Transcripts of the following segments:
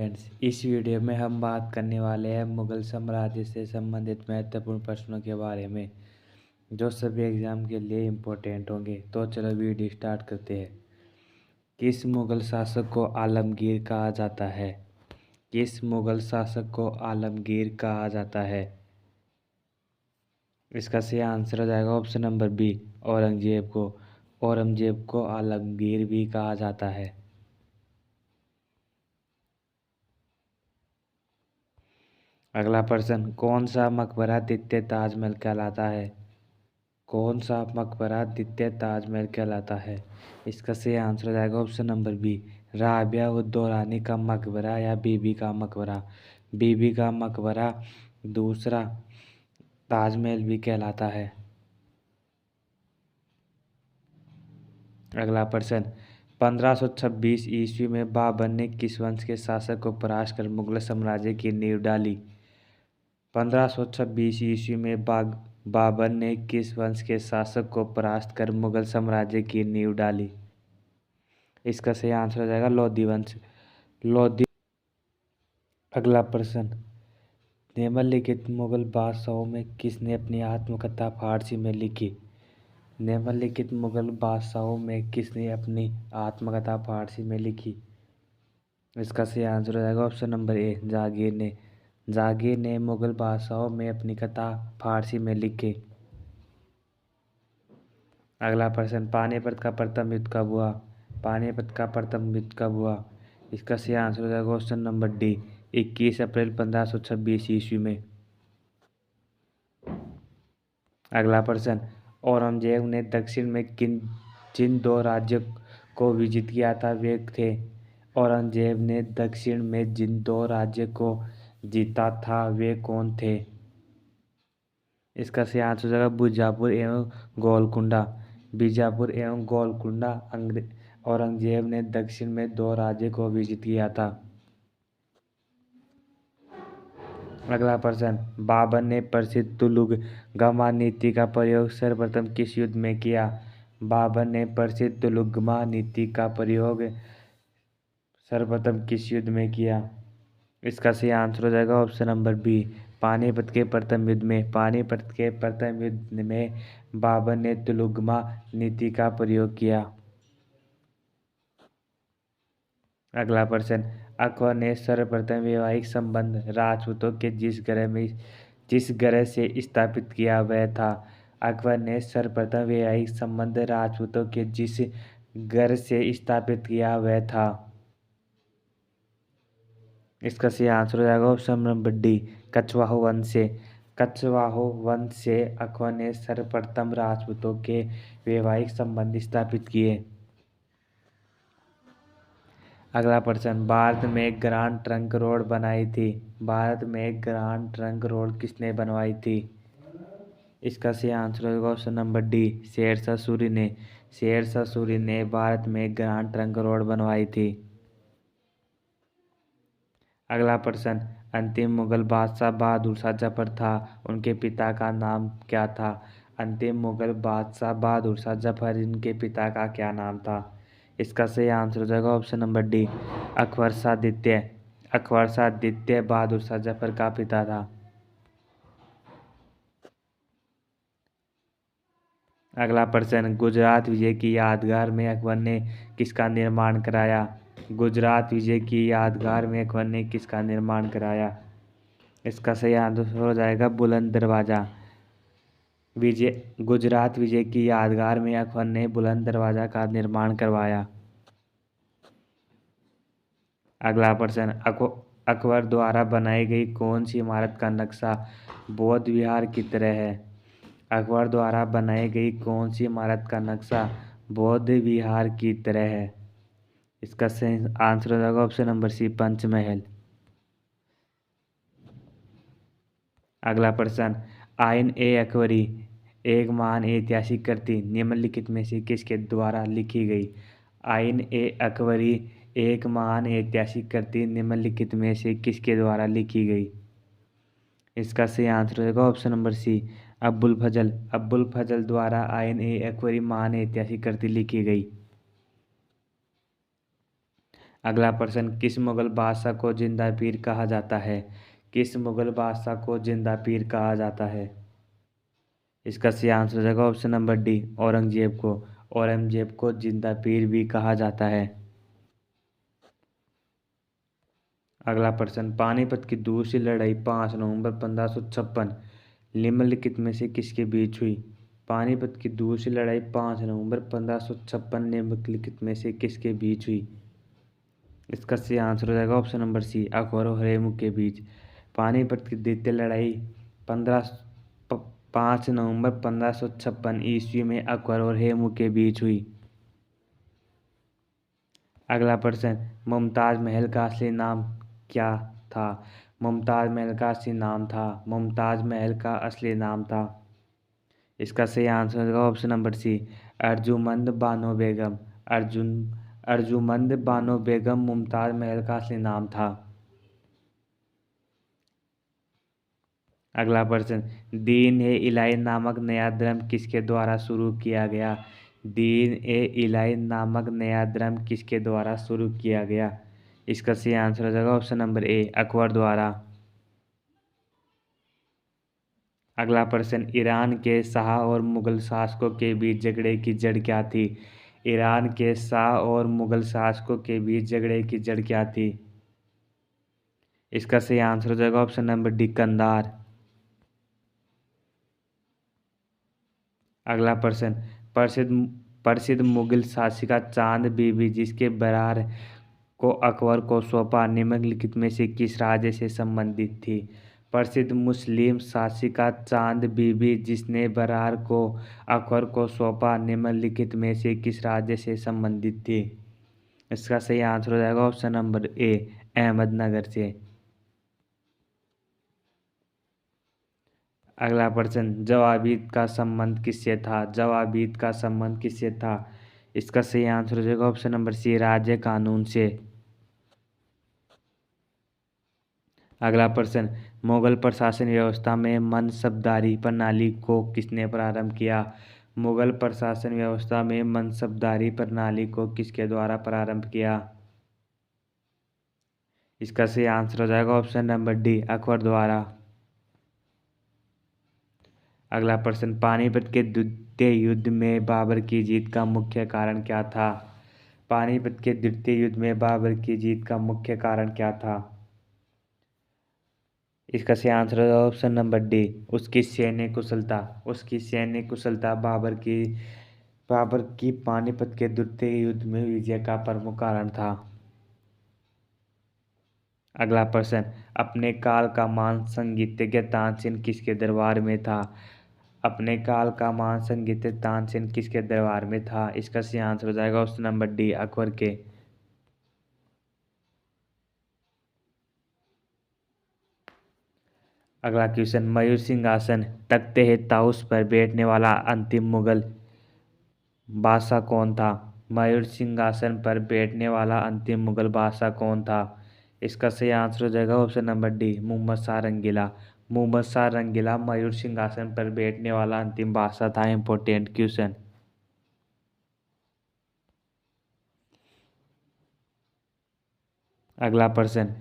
Friends, इस video में हम बात करने वाले हैं मुगल साम्राज्य से संबंधित महत्वपूर्ण प्रश्नों के बारे में जो सभी एग्जाम के लिए इम्पोर्टेंट होंगे। तो चलो वीडियो स्टार्ट करते हैं। किस मुगल शासक को आलमगीर कहा जाता है? किस मुगल शासक को आलमगीर कहा जाता है? इसका सही आंसर हो जाएगा ऑप्शन नंबर बी, औरंगजेब को। औरंगजेब को आलमगीर भी कहा जाता है। अगला प्रश्न, कौन सा मकबरा द्वितीय ताजमहल कहलाता है? कौन सा मकबरा द्वितीय ताजमहल कहलाता है? इसका सही आंसर हो जाएगा ऑप्शन नंबर बी, राबिया उद दौरानी का मकबरा या बीबी का मकबरा। बीबी का मकबरा दूसरा ताजमहल भी कहलाता है। अगला प्रश्न, 1526 ईस्वी में बाबर ने किस वंश के शासक को परास्त कर मुगल साम्राज्य की नींव डाली? 1526 ईस्वी में बाबर ने किस वंश के शासक को परास्त कर मुगल साम्राज्य की नींव डाली? इसका सही आंसर हो जाएगा लोधी वंश। लोधी। अगला प्रश्न, निम्नलिखित मुगल बादशाहों में किसने अपनी आत्मकथा फारसी में लिखी? निम्नलिखित मुगल बादशाहों में किसने अपनी आत्मकथा फारसी में लिखी? इसका सही आंसर हो जाएगा ऑप्शन नंबर ए, जहांगीर ने। जहांगीर ने मुगल बादशाहों में अपनी कथा फारसी में लिखी। अगला प्रश्न, पानीपत का प्रथम युद्ध कब हुआ? पानीपत का प्रथम युद्ध कब हुआ? इसका सही आंसर हो जाएगा ऑप्शन नंबर डी, 21 अप्रैल 1526 ईस्वी में। अगला प्रश्न, औरंगजेब ने दक्षिण में जिन दो राज्यों को विजित किया था वे थे? औरंगजेब ने दक्षिण में जिन दो राज्यों को जीता था वे कौन थे? इसका सही आंसर हो जाएगा बीजापुर एवं गोलकुंडा। बीजापुर एवं गोलकुंडा। औरंगजेब ने दक्षिण में दो राज्यों को विजित किया था। अगला प्रश्न, बाबर ने प्रसिद्ध तुलुगमा नीति का प्रयोग सर्वप्रथम किस युद्ध में किया? बाबर ने प्रसिद्ध तुलुगमा नीति का प्रयोग सर्वप्रथम किस युद्ध में किया? इसका सही आंसर हो जाएगा ऑप्शन नंबर बी, पानीपत के प्रथम युद्ध में। पानीपत के प्रथम युद्ध में बाबर ने तुलुगमा नीति का प्रयोग किया। अगला प्रश्न, अकबर ने सर्वप्रथम वैवाहिक संबंध राजपूतों के जिस ग्रह से स्थापित किया वह था? अकबर ने सर्वप्रथम वैवाहिक संबंध राजपूतों के जिस ग्रह से स्थापित किया वह था? इसका सही आंसर हो जाएगा ऑप्शन नंबर डी, कछवाहो वंश से। कछवाहो वंश से अकबर ने सर्वप्रथम राजपूतों के वैवाहिक संबंध स्थापित किए। अगला प्रश्न, भारत में ग्रांड ट्रंक रोड बनाई थी? भारत में ग्रांड ट्रंक रोड किसने बनवाई थी? इसका सही आंसर होगा option number D, Sher Shah Suri ने। शेरशाह सूरी ने भारत में ग्रांड ट्रंक रोड बनवाई थी। अगला प्रश्न, अंतिम मुगल बादशाह बहादुर शाह जफर था, उनके पिता का नाम क्या था? अंतिम मुगल बादशाह बहादुर शाह जफर, इनके पिता का क्या नाम था? इसका सही आंसर हो जाएगा option number D, Akbar Shah द्वितीय। अकबर शाह द्वितीय बहादुर शाह जफर का पिता था। अगला प्रश्न, गुजरात विजय की यादगार में अकबर ने किसका निर्माण कराया? गुजरात विजय की यादगार में अकबर ने किसका निर्माण कराया? इसका सही आंसर हो जाएगा बुलंद दरवाजा। गुजरात विजय की यादगार में अकबर ने बुलंद दरवाजा का निर्माण करवाया। अगला प्रश्न, अकबर द्वारा बनाई गई कौन सी इमारत का नक्शा बौद्ध विहार की तरह है? अकबर द्वारा बनाई गई कौन सी इमारत का नक्शा बौद्ध विहार की तरह है? इसका सही आंसर हो जाएगा ऑप्शन नंबर सी, पंचमहल। अगला प्रश्न, आइन ए अकबरी एक महान ऐतिहासिक कृति निम्नलिखित में से किसके द्वारा लिखी गई? आइन ए अकबरी एक महान ऐतिहासिक कृति निम्नलिखित में से किसके द्वारा लिखी गई? इसका सही आंसर होगा ऑप्शन नंबर सी, अब्बुल फजल। अब्बुल फजल द्वारा आइन ए अकबरी महान ऐतिहासिक कृति लिखी गई। अगला प्रश्न, किस मुगल बादशाह को जिंदा पीर कहा जाता है? किस मुगल बादशाह को जिंदा पीर कहा जाता है? इसका सही आंसर हो जाएगा ऑप्शन नंबर डी, औरंगजेब को। औरंगजेब को जिंदा पीर भी कहा जाता है। अगला प्रश्न, पानीपत की दूसरी लड़ाई 5 नवंबर 1556 निम्नलिखित में से किसके बीच हुई? पानीपत की दूसरी लड़ाई 5 नवंबर 1556 निम्नलिखित में से किसके बीच हुई? इसका सही आंसर हो जाएगा ऑप्शन नंबर सी, अकबर और हरेमु के बीच। पानीपत की द्वितीय लड़ाई 5 नवंबर 1556 ईस्वी में अकबर और हेमू के बीच हुई। अगला प्रश्न, मुमताज महल का असली नाम क्या था? मुमताज महल का असली नाम था मुमताज महल का असली नाम था। इसका सही आंसर होगा option number C, Arjumand Bano Begum. Arjun Arjumand Bano Begum Mumtaz Mahal का असली नाम था। अगला प्रश्न, दीन ए इलाही नामक नया धर्म किसके द्वारा शुरू किया गया? दीन ए इलाही नामक नया धर्म किसके द्वारा शुरू किया गया? इसका सही आंसर हो जाएगा ऑप्शन नंबर ए, अकबर द्वारा। अगला प्रश्न, ईरान के शाह और मुगल शासकों के बीच झगड़े की जड़ क्या थी? ईरान के शाह और मुगल शासकों के बीच झगड़े की जड़ क्या थी? इसका सही आंसर हो जाएगा ऑप्शन नंबर डी, कंधार। अगला प्रश्न, प्रसिद्ध प्रसिद्ध मुगल शासिका चांद बीबी जिसके बरार को अकबर को सौंपा निम्नलिखित में से किस राज्य से संबंधित थी? प्रसिद्ध मुस्लिम शासिका चांद बीबी जिसने बरार को अकबर को सौंपा निम्नलिखित में से किस राज्य से संबंधित थी? इसका सही आंसर हो जाएगा ऑप्शन नंबर ए, अहमदनगर से। अगला प्रश्न, जवाबीद का संबंध किससे था? जवाबीद का संबंध किससे था? इसका सही आंसर हो जाएगा ऑप्शन नंबर सी, राज्य कानून से। अगला प्रश्न, मुगल प्रशासन व्यवस्था में मनसबदारी प्रणाली को किसने प्रारंभ किया? मुगल प्रशासन व्यवस्था में मनसबदारी प्रणाली को किसके द्वारा प्रारंभ किया? इसका सही आंसर हो जाएगा ऑप्शन नंबर डी, अकबर द्वारा। अगला प्रश्न, पानीपत के द्वितीय युद्ध में बाबर की जीत का मुख्य कारण क्या था? पानीपत के द्वितीय युद्ध में बाबर की जीत का मुख्य कारण क्या था? इसका सही आंसर है ऑप्शन नंबर डी, उसकी सैन्य कुशलता। उसकी सैन्य कुशलता बाबर की पानीपत के द्वितीय युद्ध में विजय का प्रमुख कारण था। अगला प्रश्न, अपने काल का महान संगीतज्ञ तानसेन किसके दरबार में था? अपने काल का महान संगीतज्ञ तानसेन किसके दरबार में था? इसका सही आंसर हो जाएगा ऑप्शन नंबर डी, अकबर के। अगला क्वेश्चन, मयूर सिंहासन तख्ते ताउस पर बैठने वाला अंतिम मुगल बादशाह कौन था? मयूर सिंहासन पर बैठने वाला अंतिम मुगल बादशाह कौन था? इसका सही आंसर हो जाएगा option number D, Mohammad Shah Rangila. Mohammad Shah Rangila मयूर सिंहासन पर बैठने वाला अंतिम बादशाह था। Important question. अगला प्रश्न,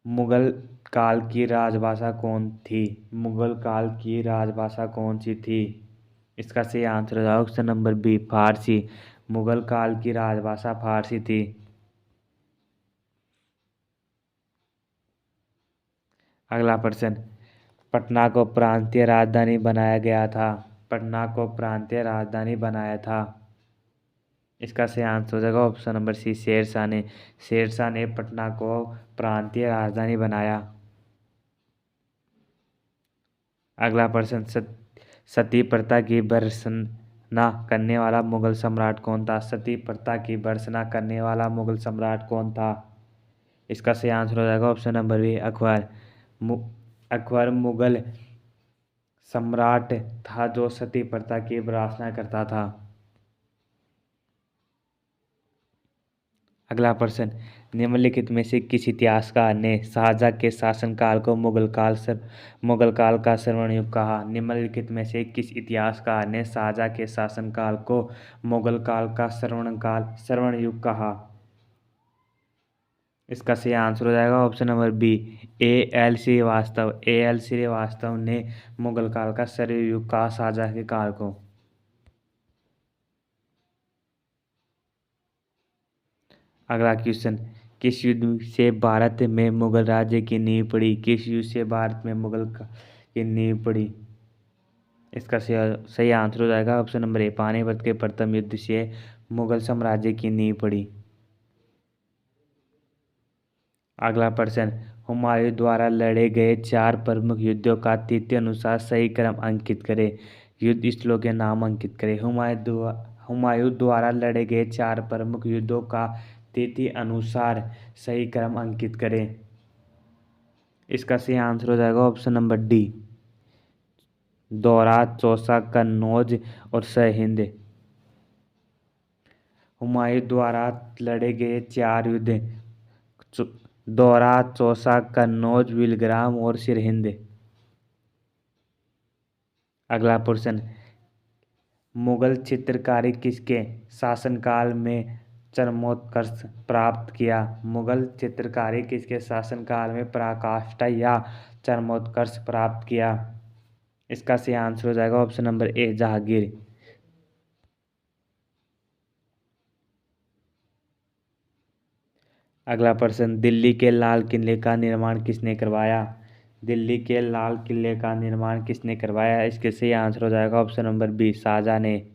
मुगल काल की राजभाषा कौन थी? मुगल काल की राजभाषा कौन सी थी? इसका सही आंसर है ऑप्शन नंबर बी, फारसी। मुगल काल की राजभाषा फारसी थी। अगला प्रश्न, पटना को प्रांतीय राजधानी बनाया गया था। पटना को प्रांतीय राजधानी बनाया था। इसका सही आंसर हो जाएगा ऑप्शन नंबर सी, शेरशाह ने पटना को प्रांतीय राजधानी बनाया। अगला प्रश्न, सती प्रथा की भर्त्सना करने वाला मुगल सम्राट कौन था? सती प्रथा की भर्त्सना करने वाला मुगल सम्राट कौन था? इसका सही आंसर हो जाएगा option number B, Akbar. Akbar Mughal सम्राट था जो सती प्रथा की भर्त्सना करता था। अगला प्रश्न, निम्नलिखित में से किस इतिहासकार ने शाहजहां के शासनकाल को मुगल काल का स्वर्ण युग कहा? निम्नलिखित में से किस इतिहासकार ने शाहजहां के शासनकाल को मुगल काल का स्वर्ण युग कहा? इसका सही आंसर हो जाएगा option number B, A L Srivastava. A L Srivastava ने मुगल काल का सरयुग का साझा के काल को। अगला क्वेश्चन, किस युद्ध से भारत में मुगल राज्य की नींव पड़ी? किस युद्ध से भारत में की नींव पड़ी? इसका सही आंसर हो जाएगा ऑप्शन नंबर ए, पानीपत के प्रथम युद्ध से मुगल साम्राज्य की नींव पड़ी। अगला प्रश्न, हुमायूं द्वारा लड़े गए 4 प्रमुख युद्धों का तिथि अनुसार सही क्रम अंकित करें। युद्ध स्थलों के नाम अंकित करें। हुमायूं द्वारा लड़े गए 4 प्रमुख युद्धों का तिथि अनुसार सही क्रम अंकित करें। इसका सही आंसर हो जाएगा ऑप्शन नंबर डी, दौरा, चौसा, कन्नौज और सरहिंद। हुमायूं द्वारा लड़े गए 4 युद्ध, दौरा, चौसा, कन्नौज, विलग्राम और सरहिंद। अगला प्रश्न, मुगल चित्रकारी किसके शासनकाल में चरमोत्कर्ष प्राप्त किया? मुगल चित्रकारी किसके शासनकाल में पराकाष्ठा या चरमोत्कर्ष प्राप्त किया? इसका सही आंसर हो जाएगा ऑप्शन नंबर ए, जहांगीर। अगला प्रश्न, दिल्ली के लाल किले का निर्माण किसने करवाया? दिल्ली के लाल किले का निर्माण किसने करवाया? इसके सही आंसर हो जाएगा ऑप्शन नंबर बी, शाहजहां ने।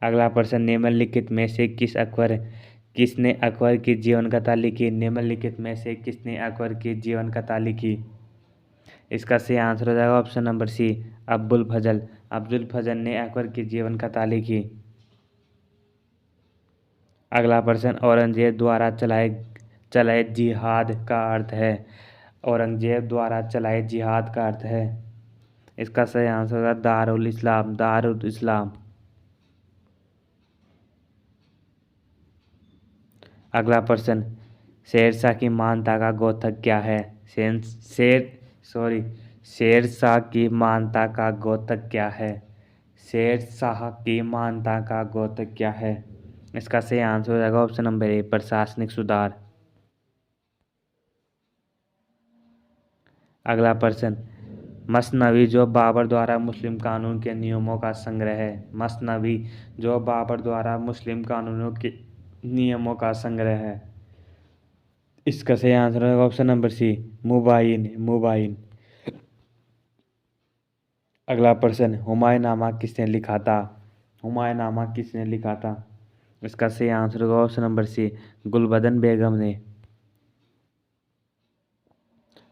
अगला प्रश्न, निम्नलिखित में से किसने अकबर की जीवन कथा लिखी? निम्नलिखित में से किसने अकबर की जीवन कथा लिखी? इसका सही आंसर हो जाएगा ऑप्शन नंबर सी, अब्दुल फजल। अब्दुल फजल ने अकबर की जीवन कथा लिखी। अगला प्रश्न, औरंगजेब द्वारा चलाए जिहाद का अर्थ है? औरंगजेब द्वारा चलाए जिहाद का अर्थ है? इसका सही आंसर होगा दारुल इस्लाम, दारुल इस्लाम। अगला प्रश्न, शेरशाह की मानता का गोत्रक क्या है? शेरशाह की मानता का गोत्रक क्या है? शेरशाह की मानता का गोत्रक क्या है? इसका सही आंसर हो जाएगा ऑप्शन नंबर ए, प्रशासनिक सुधार। अगला प्रश्न, मसनवी जो बाबर द्वारा मुस्लिम कानून के नियमों का संग्रह है। मसनवी जो बाबर द्वारा मुस्लिम कानूनों के नियमों का संग्रह है। इसका सही आंसर होगा ऑप्शन नंबर सी, मुबाइन। अगला प्रश्न, हुमायूंनामा किसने लिखा था? हुमायूंनामा किसने लिखा था? इसका सही आंसर होगा ऑप्शन नंबर सी, गुलबदन बेगम ने।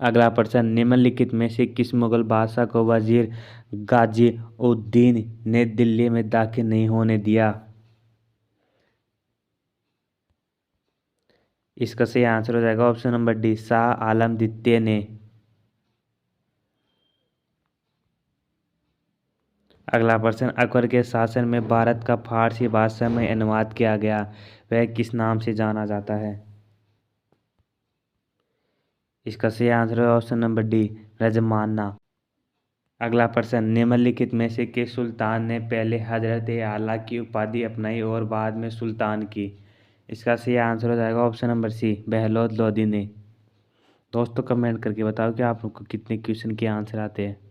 अगला प्रश्न, निम्नलिखित में से किस मुगल बादशाह को वजीर गाजी उद्दीन ने दिल्ली में दाखिल नहीं होने दिया? इसका सही आंसर हो जाएगा option number D, Shah Alam द्वितीय ने। अगला प्रश्न, अकबर के शासन में भारत का फारसी भाषा में अनुवाद किया गया, वह किस नाम से जाना जाता है? इसका सही आंसर है ऑप्शन नंबर डी, रजमाना। अगला प्रश्न, निम्नलिखित में से किस सुल्तान ने पहले हजरत आला की उपाधि अपनाई और बाद में सुल्तान की? इसका सही आंसर हो जाएगा ऑप्शन नंबर सी, बहलोद लोदी ने। दोस्तों कमेंट करके बताओ कि आप लोग को कितने क्वेश्चन के आंसर आते हैं।